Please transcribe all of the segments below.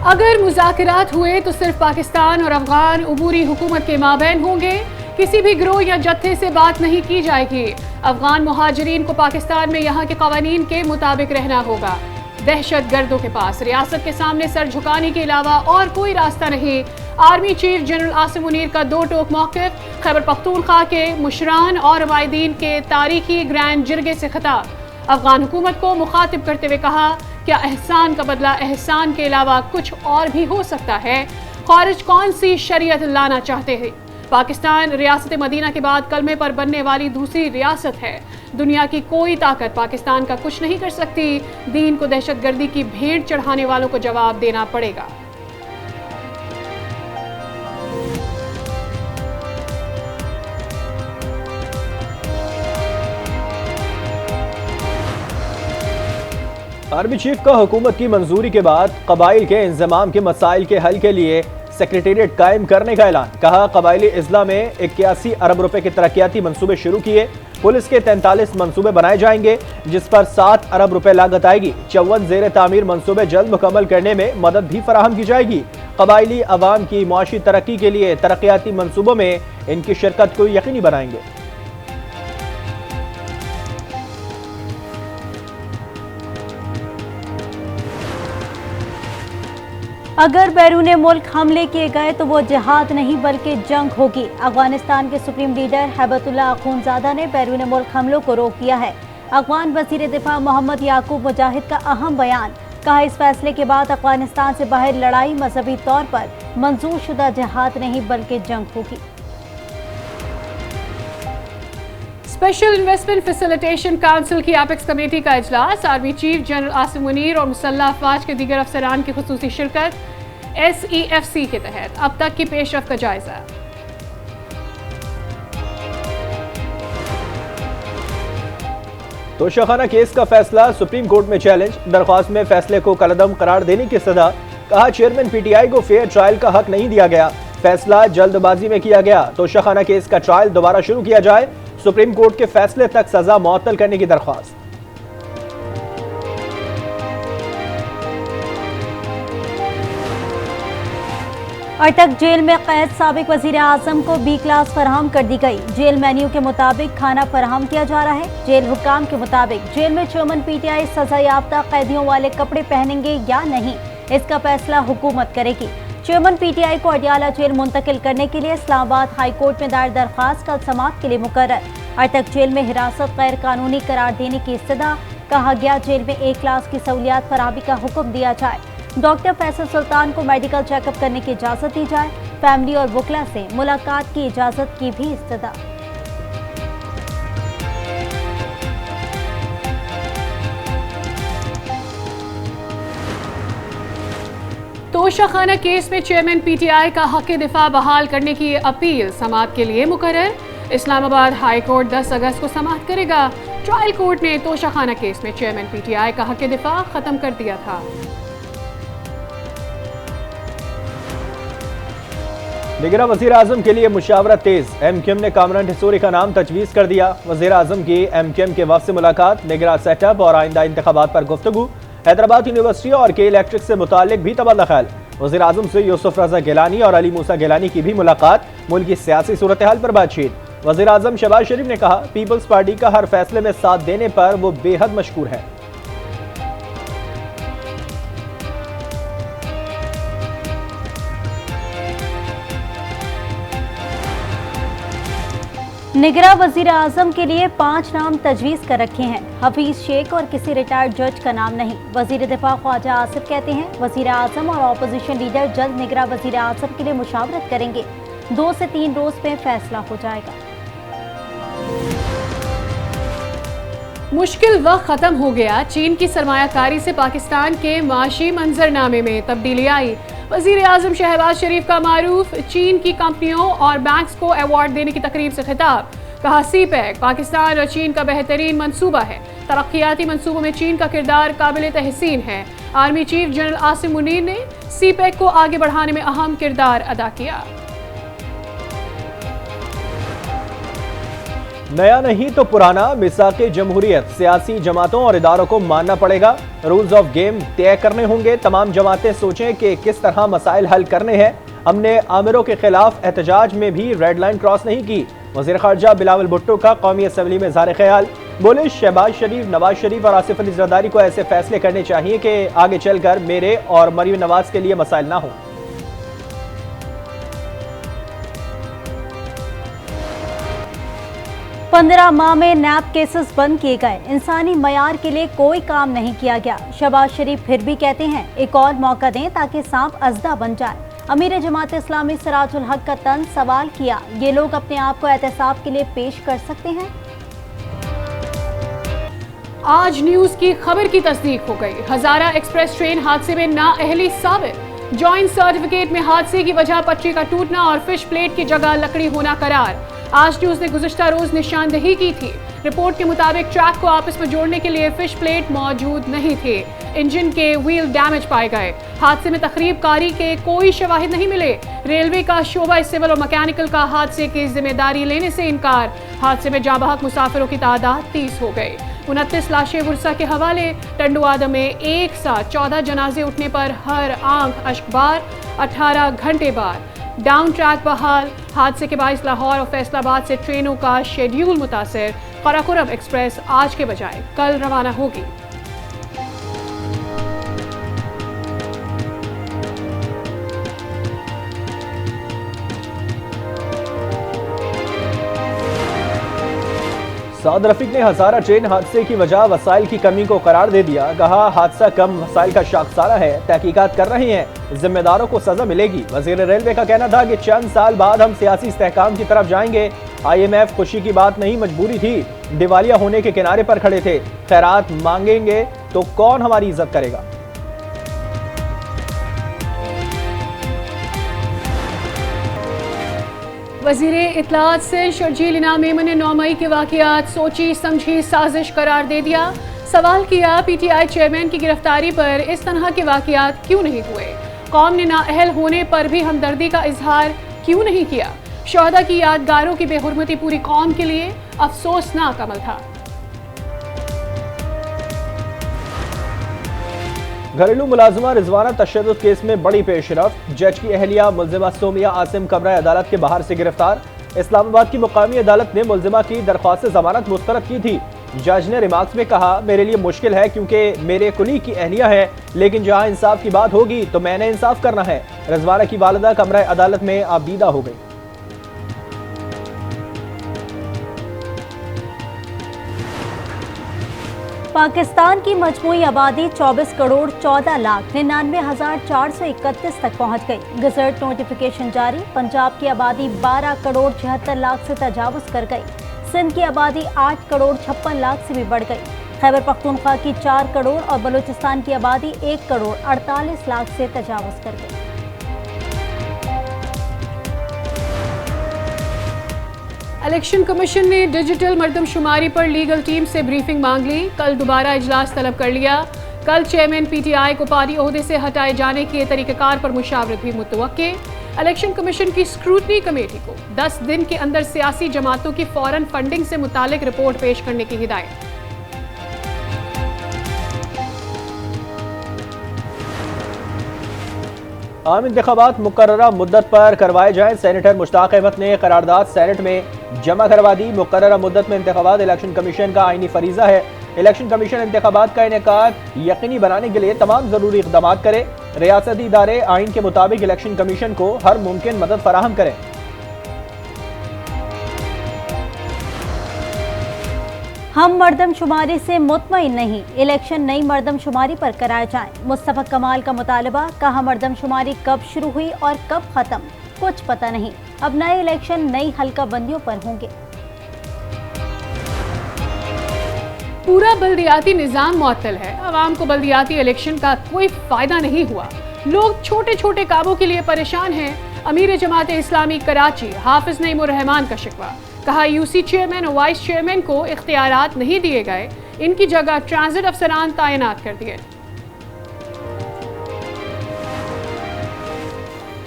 अगर मुज़ाकरात हुए तो सिर्फ पाकिस्तान और अफगान अबूरी हुकूमत के माबैन होंगे। किसी भी गिरोह या जत्थे से बात नहीं की जाएगी। अफगान मुहाजिरीन को पाकिस्तान में यहाँ के कवानीन के मुताबिक रहना होगा। दहशत गर्दों के पास रियासत के सामने सर झुकाने के अलावा और कोई रास्ता नहीं। Army chief general Asim Munir का दो टोक मौक़िफ़। खैबर पख्तूनख्वा के मुशरान और रवायदीन के तारीखी ग्रैंड जिरगे से खिताब। अफगान हुकूमत को मुखातिब करते हुए कहा, क्या एहसान का बदला एहसान के अलावा कुछ और भी हो सकता है? खारिज कौन सी शरीयत लाना चाहते हैं? पाकिस्तान रियासत मदीना के बाद कलमे पर बनने वाली दूसरी रियासत है। दुनिया की कोई ताकत पाकिस्तान का कुछ नहीं कर सकती। दीन को दहशतगर्दी की भेंट चढ़ाने वालों को जवाब देना पड़ेगा। आर्मी चीफ का हुकूमत की मंजूरी के बाद कबाइल के इंजमाम के मसाइल के हल के लिए सेक्रेटेरिएट कायम करने का ऐलान। कहा, कबाइली इजला में 81 अरब रुपए के तरक्याती मंसूबे शुरू किए। पुलिस के 43 मंसूबे बनाए जाएंगे जिस पर 7 अरब रुपए लागत आएगी। 54 जेर तामीर मंसूबे जल्द मुकम्मल करने में मदद भी फराहम की जाएगी। कबाइली अवाम की मुआशी तरक्की के लिए तरक्याती मंसूबों में इनकी शिरकत को यकीनी बनाएंगे। अगर बैरून मुल्क हमले किए गए तो वो जिहाद नहीं बल्कि जंग होगी। अफगानिस्तान के सुप्रीम लीडर हैबतुल्लाह अखूनजादा ने बैरून मुल्क हमलों को रोक दिया है। अफगान वजीर दिफा मोहम्मद याकूब मुजाहिद का अहम बयान। कहा, इस फैसले के बाद अफगानिस्तान से बाहर लड़ाई मजहबी तौर पर मंजूर शुदा जिहाद नहीं बल्कि जंग होगी। स्पेशल इन्वेस्टमेंट फैसिलिटेशन काउंसिल की एपेक्स कमेटी का इजलास। Army chief general Asim Munir और मुसल्लह अफवाज के दीगर अफसरान की खुसूसी शिरकत। SEFC के तहत अब तक की पेशरफ्त का जायजा। तोशाखाना केस का फैसला सुप्रीम कोर्ट में चैलेंज। दरख्वास्त में फैसले को कलअदम करार देने की सदा। कहा, चेयरमैन PTI को फेयर ट्रायल का हक नहीं दिया गया। फैसला जल्दबाजी में किया गया। तोशाखाना केस का ट्रायल दोबारा शुरू किया जाए। सुप्रीम कोर्ट के फैसले तक सजा मुअत्तल करने की दरख्वास्त। अटक जेल में कैद साबिक वजीर आजम को B क्लास फराहम कर दी गई। जेल मेन्यू के मुताबिक खाना फराहम किया जा रहा है। जेल हुक्काम के मुताबिक जेल में चेयरमैन PTI सजा याफ्ता कैदियों वाले कपड़े पहनेंगे या नहीं, इसका फैसला हुकूमत करेगी। चेयरमैन PTI को अडियाला जेल मुंतकिल करने के लिए इस्लामाबाद हाई कोर्ट में दायर दरख्वास्त कल समाअत के लिए मुकर्रर। अटक जेल में हिरासत गैर कानूनी करार देने की इस्तदा। कहा गया, जेल में A क्लास की सहूलियात फराहमी का हुक्म दिया जाए। डॉक्टर फैसल सुल्तान को मेडिकल चेकअप करने की इजाजत दी जाए। फैमिली और वकला से मुलाकात की इजाजत की भी इस्तदा। तोशाखाना केस में चेयरमैन PTI का हक दिफा बहाल करने की अपील समाअत के लिए मुकर्रर। इस्लामाबाद हाई कोर्ट 10 अगस्त को समाअत करेगा। ट्रायल कोर्ट ने तोशाखाना केस में चेयरमैन PTI का हक दिफा खत्म कर दिया था। निगरां वज़ीर आज़म के लिए मुशावरत तेज। MQM ने कामरान ठिसोरी का नाम तजवीज़ कर दिया। वज़ीर आज़म की MQM के वफ़द से मुलाकात। निगरां सेटअप और आइंदा इंतखाबात पर गुफ्तगू। हैदराबाद यूनिवर्सिटी और के इलेक्ट्रिक से मुतालिक भी तबादला ख्याल। वज़ीर आज़म से यूसुफ रज़ा गिलानी और अली मूसा गिलानी की भी मुलाकात। मुल्क की सियासी सूरत हाल पर बातचीत। वज़ीर आज़म शहबाज शरीफ ने कहा, पीपल्स पार्टी का हर फैसले में साथ देने पर वो बेहद मशकूर है। निगरां वजीर आजम के लिए 5 नाम तजवीज़ कर रखे हैं। हफीज शेख और किसी रिटायर्ड जज का नाम नहीं। वजीर दिफा ख्वाजा आसिफ कहते हैं, वजीर आजम और अपोजिशन लीडर जल्द निगरां वजीर आजम के लिए मुशावरत करेंगे। 2 से 3 रोज में फैसला हो जाएगा। मुश्किल वक्त खत्म हो गया। चीन की सरमायाकारी से पाकिस्तान के माशी मंजरनामे में तब्दीली आई। वजीर आजम शहबाज शरीफ का मारूफ चीन की कंपनियों और बैंक्स को अवार्ड देने की तकरीब से खिताब। कहा, CPEC पाकिस्तान और चीन का बेहतरीन मंसूबा है। तरक्याती मंसूबों में चीन का किरदार काबिल तहसीन है। Army chief general Asim Munir ने CPEC को आगे बढ़ाने में अहम किरदार अदा किया। नया नहीं तो पुराना मिसाके जमहूरियत सियासी जमातों और इदारों को मानना पड़ेगा। रूल्स ऑफ गेम तय करने होंगे। तमाम जमातें सोचें कि किस तरह मसाइल हल करने हैं। हमने आमिरों के खिलाफ एहतजाज में भी रेड लाइन क्रॉस नहीं की। वज़ीर ख़ारजा बिलावल भुट्टो का कौमी असम्बली में ज़ाहिर ख्याल। बोले शहबाज शरीफ, नवाज शरीफ और आसिफ अली ज़रदारी को ऐसे फैसले करने चाहिए कि आगे चलकर मेरे और मरीम नवाज के लिए मसाइल ना हो। 15 माह में नैब केसेस बंद किए गए। इंसानी मयार के लिए कोई काम नहीं किया गया। शहबाज शरीफ फिर भी कहते हैं एक और मौका दें ताकि सांप अज़दा बन जाए। अमीर जमात इस्लामी सिराजुल हक का तंज सवाल किया, ये लोग अपने आप को एहतसाब के लिए पेश कर सकते हैं? आज न्यूज की खबर की तस्दीक हो गई। हजारा एक्सप्रेस ट्रेन हादसे में नाअहली साबित। जॉइंट सर्टिफिकेट में हादसे की वजह पटरी का टूटना और फिश प्लेट की जगह लकड़ी होना करार। आज न्यूज ने गुज़िश्ता रोज निशानदही की थी। रिपोर्ट के मुताबिक ट्रैक को आपस में जोड़ने के लिए फिश प्लेट मौजूद नहीं थे। इंजन के व्हील डैमेज पाए गए। हादसे में तखरीब कारी के कोई शवाहिद नहीं मिले। रेलवे का शोबा सिविल और मैकेनिकल का हादसे की जिम्मेदारी लेने से इनकार। हादसे में जाबहक मुसाफिरों की तादाद 30 हो गई। 29 लाशें वर्षा के हवाले। टंडुआदम में एक साथ 14 जनाजे उठने पर हर आंख अश्कबार। 18 घंटे बाद डाउन ट्रैक बहाल। हादसे के बायस लाहौर और फैसलाबाद से ट्रेनों का शेड्यूल मुतासर। कराकोरम एक्सप्रेस आज के बजाय कल रवाना होगी। साद रफीक ने हजारा ट्रेन हादसे की वजह वसाइल की कमी को करार दे दिया। कहा हादसा कम वसाइल का शाखसारा है, तहकीकात कर रहे हैं, जिम्मेदारों को सजा मिलेगी। वजीर रेलवे का कहना था कि चंद साल बाद हम सियासी इस्तेहकाम की तरफ जाएंगे। IMF खुशी की बात नहीं मजबूरी थी। दिवालिया होने के किनारे पर खड़े थे। खैरात मांगेंगे तो कौन हमारी इज्जत करेगा। वज़ीरे इत्तलात से शर्जील इनाम मेमन ने 9 मई के वाक़यात सोची समझी साजिश करार दे दिया। सवाल किया PTI चेयरमैन की गिरफ्तारी पर इस तरह के वाक़यात क्यों नहीं हुए। कौम ने नाअहल होने पर भी हमदर्दी का इजहार क्यों नहीं किया। शोहदा की यादगारों की बेहुरमती पूरी कौम के लिए अफसोसनाक अमल था। घरेलू मुलाजिमा रिजवाना तशद्दुद केस में बड़ी पेशरफ। जज की अहलिया मुलजिमा सोमिया आसिम कमरा अदालत के बाहर से गिरफ्तार। इस्लामाबाद की मुकामी अदालत ने मुलजिमा की दरख्वास्त जमानत मुस्तरद की थी। जज ने रिमार्क्स में कहा, मेरे लिए मुश्किल है क्योंकि मेरे कुली की अहलिया है, लेकिन जहां इंसाफ की बात होगी तो मैंने इंसाफ करना है। रिजवाना की वालिदा कमरा अदालत में आबदीदा हो गई। पाकिस्तान की मजमूई आबादी 24 करोड़ 14 लाख 99,431 तक पहुंच गई। गजट नोटिफिकेशन जारी। पंजाब की आबादी 12 करोड़ 76 लाख से तजावुज कर गई। सिंध की आबादी 8 करोड़ 56 लाख से भी बढ़ गई। खैबर पख्तूनख्वा की 4 करोड़ और बलूचिस्तान की आबादी 1 करोड़ 48 लाख से तजावुज कर गई। इलेक्शन कमीशन ने डिजिटल मरदमशुमारी पर लीगल टीम से ब्रीफिंग मांग ली। कल दोबारा इजलास तलब कर लिया। कल चेयरमैन PTI को पार्टी ओहदे से हटाए जाने के तरीक़ेकार पर मुशावरत भी मुतवक्के। इलेक्शन कमीशन की स्क्रूटनी कमेटी को 10 दिन के अंदर सियासी जमातों की फौरन फंडिंग से मुतालिक रिपोर्ट पेश करने की हिदायत। आम इंतखाबात मुकर्ररा मुद्दत पर करवाए जाएं। सेनेटर मुश्ताक अहमद ने करारदाद सेनेट में जमा करवा दी। मुकर्ररा मुद्दत में इंतखाबात इलेक्शन कमीशन का आईनी फरीजा है। इलेक्शन कमीशन इंतखाबात का इनेकाद यकीनी बनाने के लिए तमाम जरूरी इक़दाम करे। रियासती इदारे आइन के मुताबिक इलेक्शन कमीशन को हर मुमकिन मदद फराहम करें। हम मर्दमशुमारी से मुतमईन नहीं, इलेक्शन नई मर्दमशुमारी पर कराए जाएं। मुस्तफा कमाल का मुतालबा। कहा मर्दमशुमारी कब शुरू हुई और कब खत्म कुछ पता नहीं। अब नए इलेक्शन नई हल्का बंदियों पर होंगे। पूरा बल्दियाती निज़ाम मुअत्तल है। अवाम को बल्दियाती इलेक्शन का कोई फायदा नहीं हुआ। लोग छोटे छोटे कामों के लिए परेशान हैं। अमीर जमात इस्लामी कराची हाफिज नईमुर रहमान का शिकवा। कहा UC चेयरमैन और वाइस चेयरमैन को इख्तियारात नहीं दिए गए, इनकी जगह ट्रांजिट अफसरान तैनात कर दिए।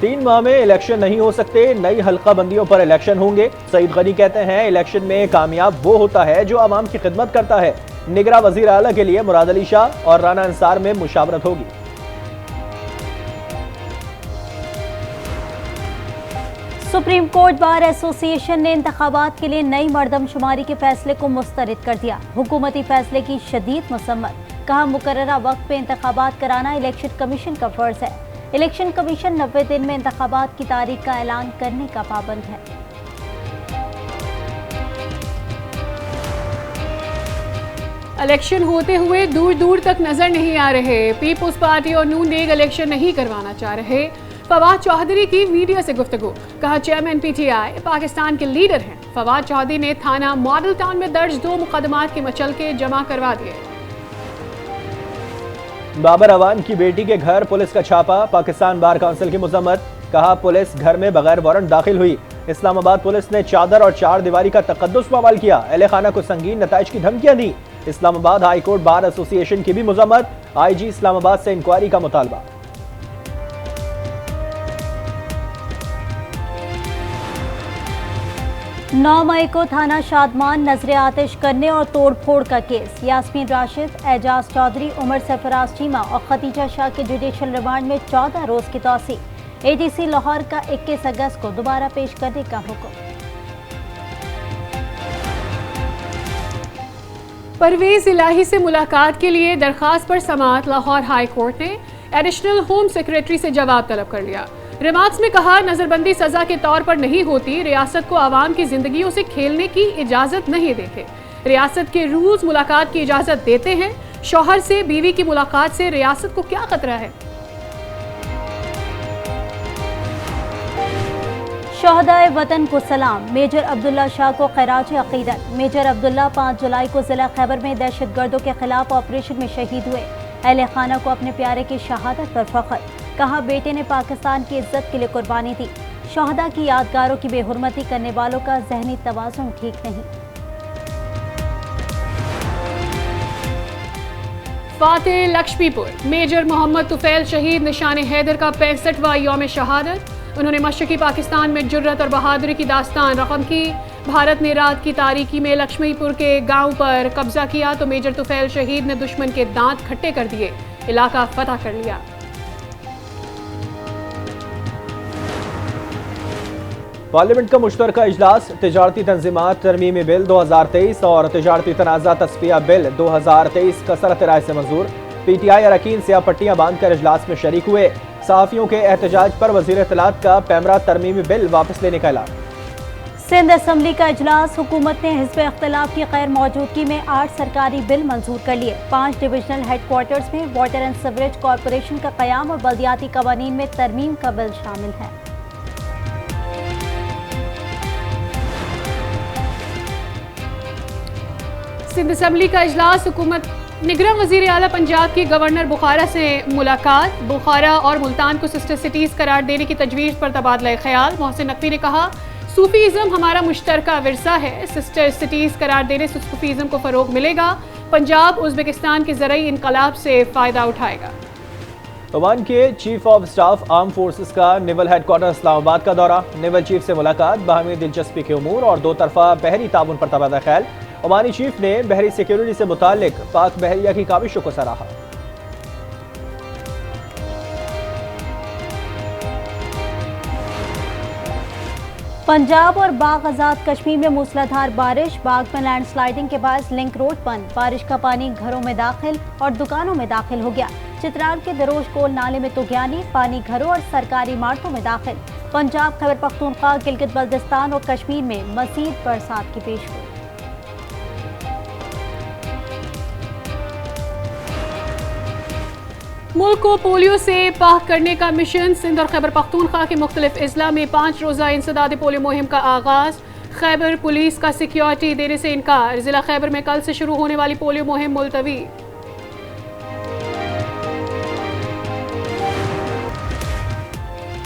3 माह में इलेक्शन नहीं हो सकते, नई हल्का बंदियों पर इलेक्शन होंगे। सईद गनी कहते हैं इलेक्शन में कामयाब वो होता है जो आवाम की खिदमत करता है। निगरा वजीर आला के लिए मुराद अली शाह और राना अंसार में मुशावरत होगी। सुप्रीम कोर्ट बार एसोसिएशन ने इंतखाबात के लिए नई मर्दमशुमारी के फैसले को मुस्तरद कर दिया। हुकूमती फैसले की शदीद मसम्मत, कहा मुकर्ररा वक्त पे इंतखाबात कराना इलेक्शन कमीशन का फर्ज है। इलेक्शन कमीशन 90 दिन में इंतखाबात की तारीख का ऐलान करने का पाबंद है। इलेक्शन होते हुए दूर दूर तक नजर नहीं आ रहे। पीपुल्स पार्टी और नून लीग इलेक्शन नहीं करवाना चाह रहे। फवाद चौधरी की मीडिया से गुफ्तगू, कहा चेयरमैन पीटीआई पाकिस्तान के लीडर हैं। फवाद चौधरी ने थाना मॉडल टाउन में दर्ज 2 मुकदमात के मचलके जमा करवा दिए। बाबर अवान की बेटी के घर पुलिस का छापा, पाकिस्तान बार काउंसिल की मजम्मत, कहा पुलिस घर में बगैर वारंट दाखिल हुई। इस्लामाबाद पुलिस ने चादर और 4 दीवारी का तकद्दुस बवाल किया। अहले खाना को संगीन नताइज की धमकियां दी। Islamabad high court bar association की भी मजम्मत, आईजी इस्लामाबाद से इंक्वायरी का मुतालबा। नौ मई को थाना शादमान नजर आतिश करने और तोड़ फोड़ का केस। यास्मीन राशिद, एजाज चौधरी, उमर सरफराज चीमा और खतीजा शाह के जुडिशल रिमांड में 14 रोज की तौसी। एडीसी लाहौर का 21 अगस्त को दोबारा पेश करने का हुक्म। परवेज इलाही से मुलाकात के लिए दरखास्त पर समाअत लाहौर हाई कोर्ट ने एडिशनल होम सेक्रेटरी से जवाब तलब कर लिया। रिमार्क्स में कहा नजरबंदी सजा के तौर पर नहीं होती, रियासत को आवाम की जिंदगियों से खेलने की इजाजत नहीं देते। रियासत के रूल्स मुलाकात की इजाजत देते हैं। शौहर से बीवी की मुलाकात से रियासत को क्या खतरा है। शहदाए वतन को सलाम, मेजर अब्दुल्ला शाह को खैराज अकीदत। मेजर अब्दुल्ला 5 जुलाई को जिला खैबर में दहशतगर्दों के खिलाफ ऑपरेशन में शहीद हुए। अहले खाना को अपने प्यारे की शहादत पर फख्र, कहा बेटे ने पाकिस्तान की इज्जत के लिए कुर्बानी दी। शहदा की यादगारों की बेहुरमती करने वालों का जहनी तवाज़ुन ठीक नहीं। फातेह लक्ष्मीपुर, मेजर मोहम्मद तुफैल शहीद, निशान हैदर का 65वां यौम शहादत। उन्होंने मशरकी पाकिस्तान में जुर्रत और बहादुरी की दास्तान रकम की। भारत ने रात की तारीकी में लक्ष्मीपुर के गांव पर कब्जा किया तो मेजर तुफैल शहीद ने दुश्मन के दांत खट्टे कर दिए, इलाका फतह कर लिया। पार्लियामेंट का मुश्तरका इजलास, तिजारती तंजीमात तरमीमी बिल 2023 और तिजारती तनाज़ा तस्फिया बिल 2023 कसरत राय से मंजूर। पीटीआई अरकान सियाह पट्टियां बांधकर इजलास में शरीक हुए। सहाफ़ियों के एहतजाज पर वज़ीर इत्तलात का पैमरा तरमीमी बिल वापस लेने का ऐलान। सिंध असम्बली का इजलास, हुकूमत ने हिज़्ब इख्तिलाफ की गैर मौजूदगी में 8 सरकारी बिल मंजूर कर लिए। 5 डिविजनल हेडक्वार्टर्स में वाटर एंड सीवरेज कॉरपोरेशन का क़याम और बल्दियाती कवानीन में तरमीम का बिल शामिल है। सिंध असम्बली का इजलास, हुकूमत निगरान वज़ीर आला पंजाब की गवर्नर बुखारा से मुलाकात। बुखारा और मुल्तान को सिस्टर सिटीज़ करार देने की तजवीज़ पर तबादला ख्याल। मोहसिन नकवी ने कहा सूफीज़म हमारा मुश्तरका विरसा है, सिस्टर सिटीज़ करार देने से सूफीज़म को फ़रोग मिलेगा। पंजाब उज़्बेकिस्तान के ज़रई इनकलाब से फ़ायदा उठाएगा। ओमान के chief of staff arm forces का नेवल हेडक्वार्टर इस्लामाबाद का दौरा। नेवल चीफ से मुलाकात, बाहमी दिलचस्पी के उमूर और 2 तरफा बहरी ताउन पर तबादला ख्याल। ओमानी चीफ ने बहरी सिक्योरिटी से मुताल्लिक पाक बहरिया की काविशों को सराहा। पंजाब और बाग आजाद कश्मीर में मूसलाधार बारिश, बाग में लैंडस्लाइडिंग के बाद लिंक रोड बंद। बारिश का पानी घरों में दाखिल और दुकानों में दाखिल हो गया। चित्राल के दरोज कोल नाले में तुगयानी, पानी घरों और सरकारी इमारतों में दाखिल। पंजाब, खैबर पख्तूनख्वा, गिलगित बल्तिस्तान और कश्मीर में मज़ीद बरसात की पेशगोई। मुल्क को पोलियो से पाक करने का मिशन। सिंध और खैबर पख्तूनख्वा के मुख्तलिफ अजला में 5 रोज़ा इंसदाद पोलियो मुहिम का आगाज़। खैबर पुलिस का सिक्योरिटी देने से इनकार। जिला खैबर में कल से शुरू होने वाली पोलियो मुहिम मुलतवी।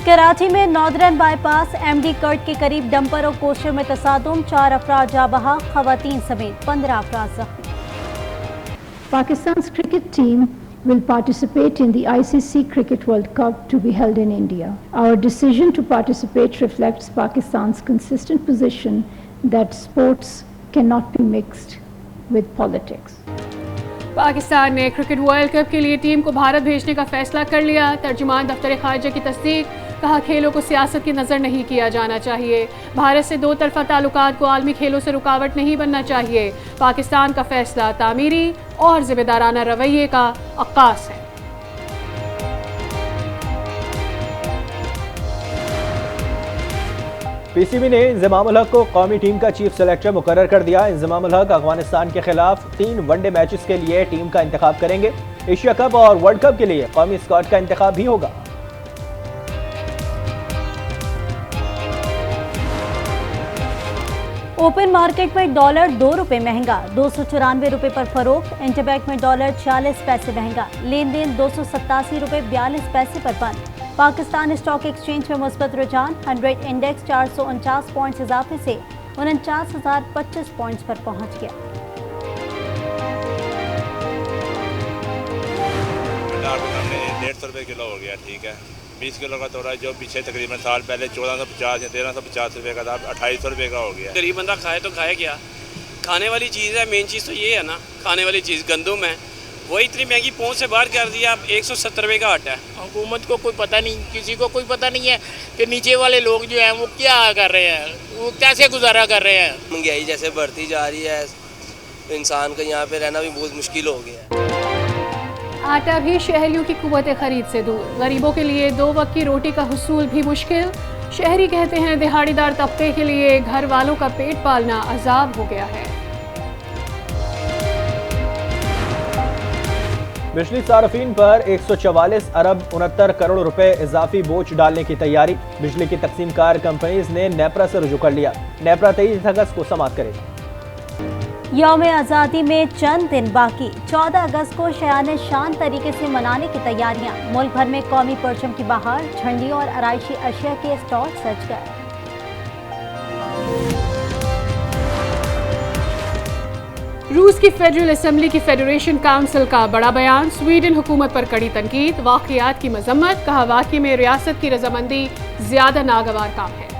कराची में नॉर्दर्न बाईपास एमडी कट के करीब डंपर और कोस्टर में तसादुम, 4 अफराद जाँ बहक, खवातीन समेत 15 अफराद जख्मी। Pakistan's cricket team will participate in the ICC Cricket World Cup to be held in India. Our decision to participate reflects Pakistan's consistent position that sports cannot be mixed with politics. Pakistan ने cricket world cup के लिए team को भारत भेजने का फैसला कर लिया। तर्जुमान दफ्तर खारजा की तस्दीक। कहा, खेलों को सियासत की नज़र नहीं किया जाना चाहिए। भारत से दो तरफा ताल्लुकात को आलमी खेलों से रुकावट नहीं बनना चाहिए। पाकिस्तान का फैसला तामीरी और जिम्मेदाराना रवैये का अक्कास है। पीसीबी ने इंजमामुल हक को कौमी टीम का चीफ सेलेक्टर मुकर्रर कर दिया। इंजमामुल हक अफगानिस्तान के खिलाफ 3 वनडे मैचेस के लिए टीम का इंतखाब करेंगे। एशिया कप और वर्ल्ड कप के लिए कौमी स्क्वाड का इंतखाब भी होगा। ओपन मार्केट में डॉलर 2 रुपये महंगा, 294 रुपये पर फरोख्त। इंटरबैंक में डॉलर 46 पैसे महंगा, लेन देन 287 रुपये 42 पैसे पर बंद। पाकिस्तान स्टॉक एक्सचेंज में मुस्बत रुझान, 100 इंडेक्स 449 पॉइंट्स इजाफे से 49,025 पॉइंट्स पर पहुंच गया। हमने 150 रुपये किलो हो गया, ठीक है। 20 किलो का तोड़ा जो पीछे तकरीबन साल पहले 1450 या 1350 रुपये का था, 2800 रुपये का हो गया। गरीब बंदा खाए तो खाए क्या, खाने वाली चीज़ है, मेन चीज़ तो ये है ना, खाने वाली चीज़ गंदम है, वो इतनी महंगी पहुँच से बाहर कर दिया। अब 170 रुपये का आटा है। हुकूमत को कोई पता नहीं, किसी को कोई पता नहीं है कि नीचे वाले लोग जो हैं वो क्या कर रहे हैं, वो कैसे गुजारा कर रहे हैं। महंगाई जैसे बढ़ती जा रही है, इंसान को यहाँ पे रहना भी बहुत मुश्किल हो गया है। आटा भी शहरियों की कुव्वत खरीद से दूर। गरीबों के लिए 2 वक्त की रोटी का हुसूल भी मुश्किल। शहरी कहते हैं, दिहाड़ीदार तबके के लिए घर वालों का पेट पालना अजाब हो गया है। बिजली सार्फिन पर 144 अरब 69 करोड़ रुपए इजाफी बोझ डालने की तैयारी। बिजली की तकसीमकार कंपनीज ने नेपरा से रुजू कर लिया। नेपरा 23 अगस्त को समाप्त करेगा। यौम आज़ादी में चंद दिन बाकी, 14 अगस्त को शयान शान तरीके से मनाने की तैयारियां। मुल्क भर में कौमी परचम की बहार, झंडी और आराइशी अशिया के स्टॉल सज गए। रूस की फेडरल असेंबली की फेडरेशन काउंसिल का बड़ा बयान। स्वीडन हुकूमत पर कड़ी तनकीद, वाक़ियात की मजम्मत। कहा, वाकई में रियासत की रजामंदी ज्यादा नागवार काम है।